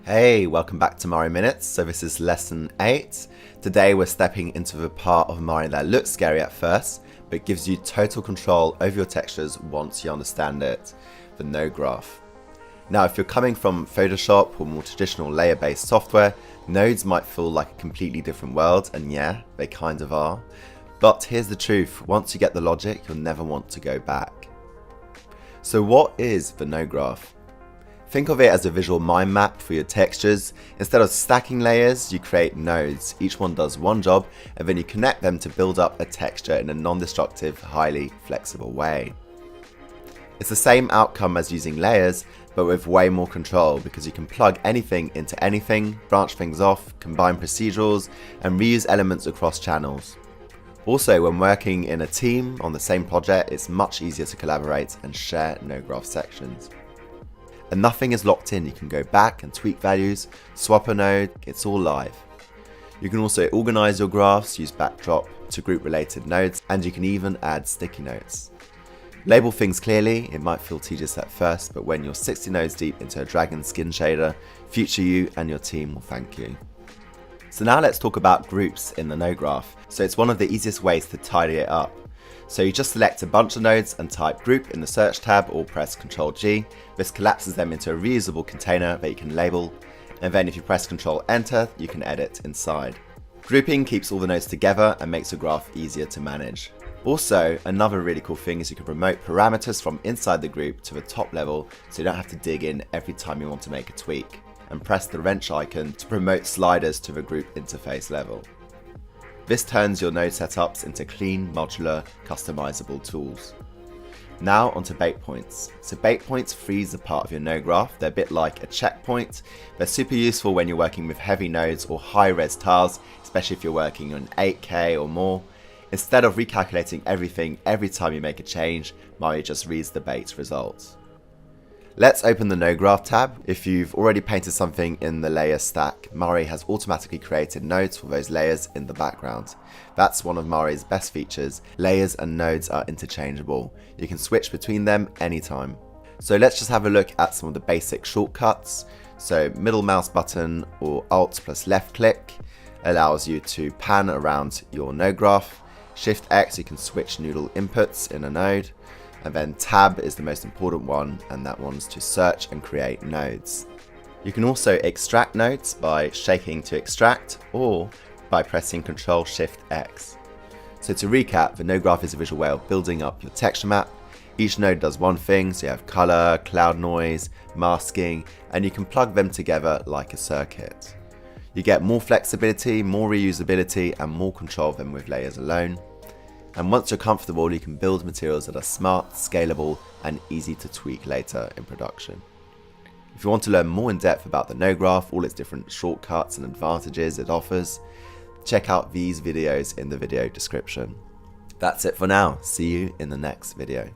Hey, welcome back to Mari의 Minutes. So this is lesson 8. Today we're stepping into the part of Mari의 that looks scary at first, but gives you total control over your textures once you understand it, the node graph. Now, if you're coming from Photoshop or more traditional layer-based software, nodes might feel like a completely different world, and yeah, they kind of are. But here's the truth, once you get the logic, you'll never want to go back. So what is the node graph? Think of it as a visual mind map for your textures. Instead of stacking layers, you create nodes. Each one does one job, and then you connect them to build up a texture in a non-destructive, highly flexible way. It's the same outcome as using layers, but with way more control because you can plug anything into anything, branch things off, combine procedurals, and reuse elements across channels. Also, when working in a team on the same project, it's much easier to collaborate and share node graph sections. And nothing is locked in, you can go back and tweak values, swap a node, it's all live. You can also organize your graphs, use backdrop to group related nodes, and you can even add sticky notes. Label things clearly, it might feel tedious at first, but when you're 60 nodes deep into a dragon skin shader, future you and your team will thank you. So now let's talk about groups in the node graph. So it's one of the easiest ways to tidy it up. So you just select a bunch of nodes and type group in the search tab or press Ctrl G. This collapses them into a reusable container that you can label, and then if you press Ctrl Enter, you can edit inside. Grouping keeps all the nodes together and makes your graph easier to manage. Also, another really cool thing is you can promote parameters from inside the group to the top level so you don't have to dig in every time you want to make a tweak, and press the wrench icon to promote sliders to the group interface level. This turns your node setups into clean, modular, customizable tools. Now onto bait points. So bait points freeze a part of your node graph. They're a bit like a checkpoint. They're super useful when you're working with heavy nodes or high-res tiles, especially if you're working on 8K or more. Instead of recalculating everything every time you make a change, Mari의 just reads the bait results. Let's open the node graph tab. If you've already painted something in the layer stack, Mari의 has automatically created nodes for those layers in the background. That's one of Mari의's best features. Layers and nodes are interchangeable. You can switch between them anytime. So let's just have a look at some of the basic shortcuts. So middle mouse button or Alt plus left click allows you to pan around your node graph. Shift X, you can switch noodle inputs in a node. And then Tab is the most important one, and that one's to search and create nodes. You can also extract nodes by shaking to extract or by pressing Ctrl Shift X. So to recap, the node graph is a visual way of building up your texture map. Each node does one thing, so you have color, cloud noise, masking, and you can plug them together like a circuit. You get more flexibility, more reusability, and more control than with layers alone. And once you're comfortable, you can build materials that are smart, scalable, and easy to tweak later in production. If you want to learn more in depth about the node graph, all its different shortcuts and advantages it offers, check out these videos in the video description. That's it for now. See you in the next video.